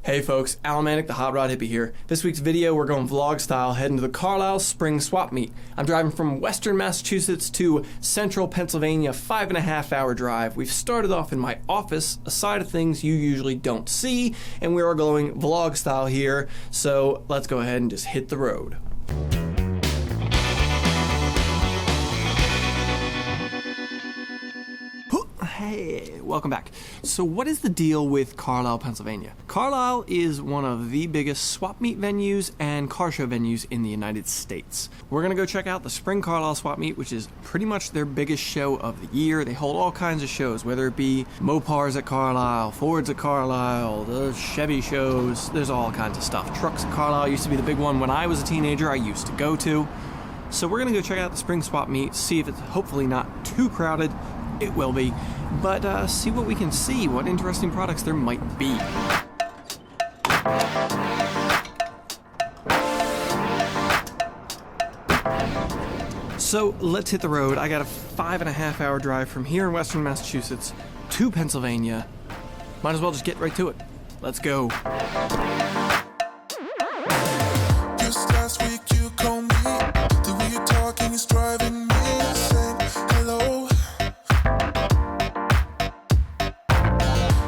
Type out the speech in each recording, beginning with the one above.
Hey folks, Alamanik, the Hot Rod Hippie here. This week's video, we're going vlog style, heading to the Carlisle Spring Swap Meet. I'm driving from western Massachusetts to central Pennsylvania, 5.5 hour drive. We've started off in my office, a side of things you usually don't see, and we are going vlog style here, so let's go ahead and just hit the road. Hey, welcome back. So what is the deal with Carlisle, Pennsylvania? Carlisle is one of the biggest swap meet venues and car show venues in the United States. We're gonna go check out the Spring Carlisle Swap Meet, which is pretty much their biggest show of the year. They hold all kinds of shows, whether it be Mopars at Carlisle, Fords at Carlisle, the Chevy shows, there's all kinds of stuff. Trucks at Carlisle used to be the big one when I was a teenager I used to go to. So we're gonna go check out the Spring Swap Meet, see if it's hopefully not too crowded. It will be, but see what we can see, what interesting products there might be. So let's hit the road. I got a 5.5 hour drive from here in western Massachusetts to Pennsylvania. Might as well just get right to it. Let's go. Just last week you called me, the way you're talking is driving me insane. Hello.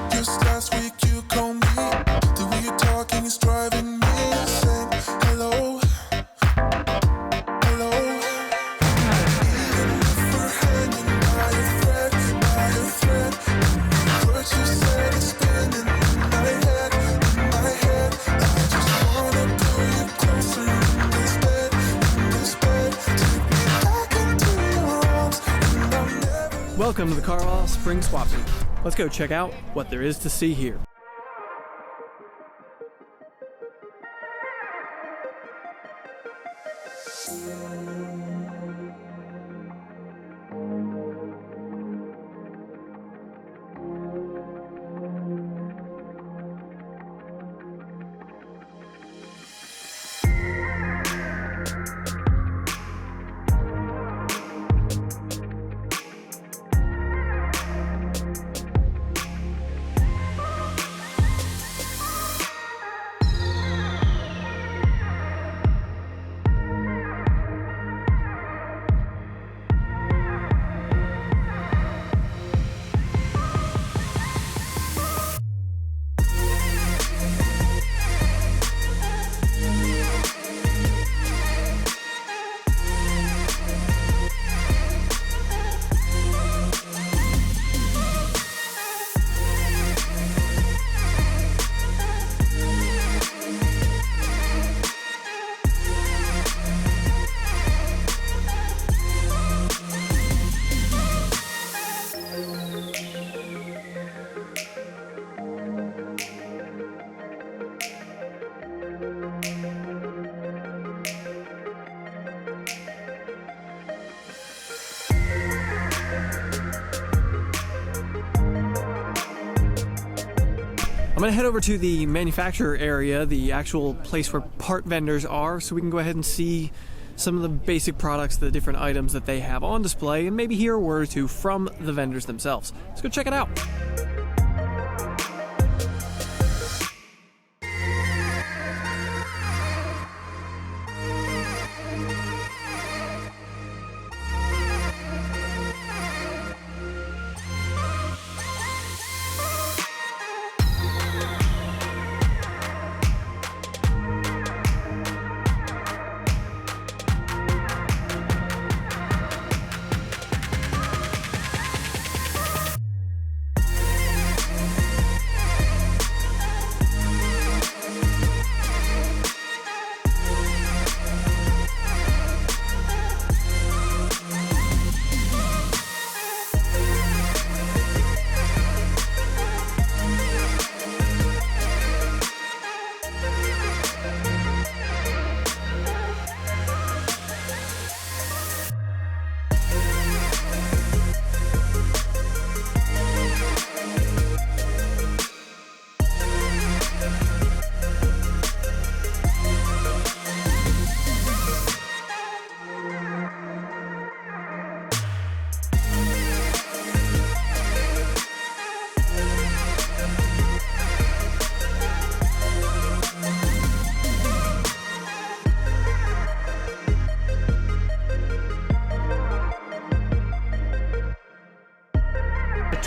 Just last week you called me, the way you're talking is driving me insane. Hello. Hello. Even if we're hanging by a thread, what you said is spinning in my head, I just wanna pull you closer in this bed, take me back into your arms, and I'll never. Welcome to the Carlisle Spring Swap Meet. Let's go check out what there is to see here. I'm gonna head over to the manufacturer area, the actual place where part vendors are, so we can go ahead and see some of the basic products, the different items that they have on display, and maybe hear a word or two from the vendors themselves. Let's go check it out.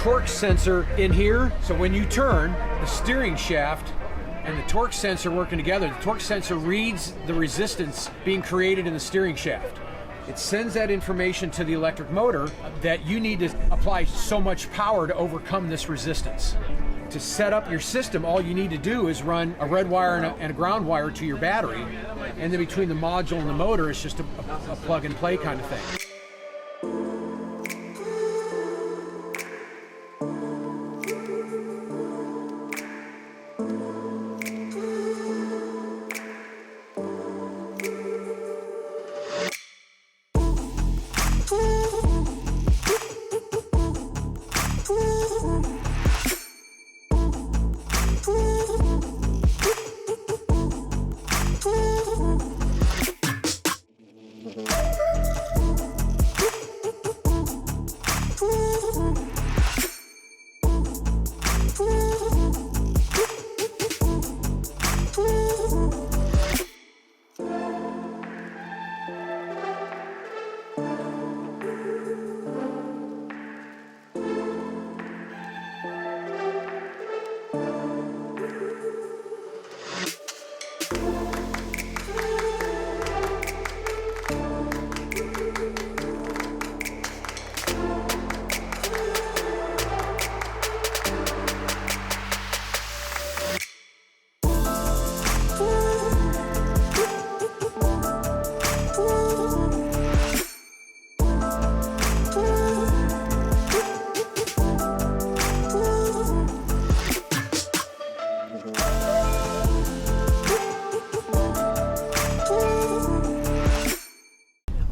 torque sensor in here. So when you turn, the steering shaft and the torque sensor working together, the torque sensor reads the resistance being created in the steering shaft. It sends that information to the electric motor that you need to apply so much power to overcome this resistance. To set up your system, all you need to do is run a red wire and a ground wire to your battery, and then between the module and the motor, it's just a plug and play kind of thing.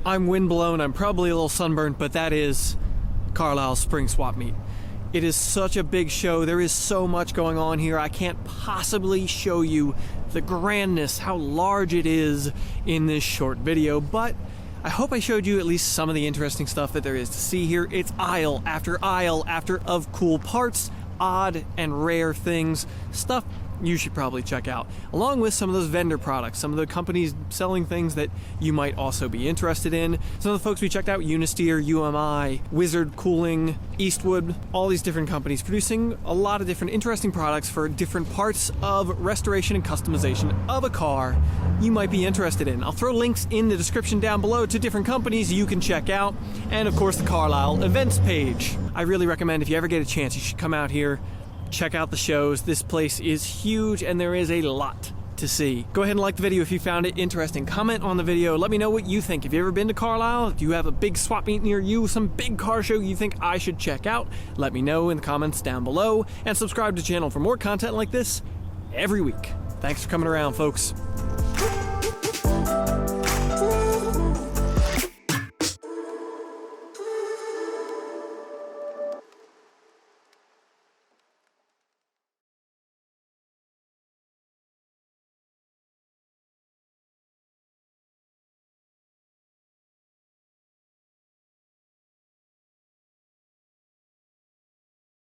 I'm windblown, I'm probably a little sunburned, but that is Carlisle Spring Swap Meet. It is such a big show, there is so much going on here, I can't possibly show you the grandness, how large it is in this short video, but I hope I showed you at least some of the interesting stuff that there is to see here. It's aisle after of cool parts, odd and rare things, stuff you should probably check out, along with some of those vendor products, some of the companies selling things that you might also be interested in. Some of the folks we checked out, UNISTEER, UMI, Wizard Cooling, EASTWOOD, all these different companies producing a lot of different interesting products for different parts of restoration and customization of a car you might be interested in. I'll throw links in the description down below to different companies you can check out, and of course the Carlisle events page. I really recommend if you ever get a chance, you should come out here, check out the shows. This place is huge and there is a lot to see. Go ahead and like the video if you found it interesting. Comment on the video. Let me know what you think. Have you ever been to Carlisle? Do you have a big swap meet near you? Some big car show you think I should check out? Let me know in the comments down below. And subscribe to the channel for more content like this every week. Thanks for coming around, folks.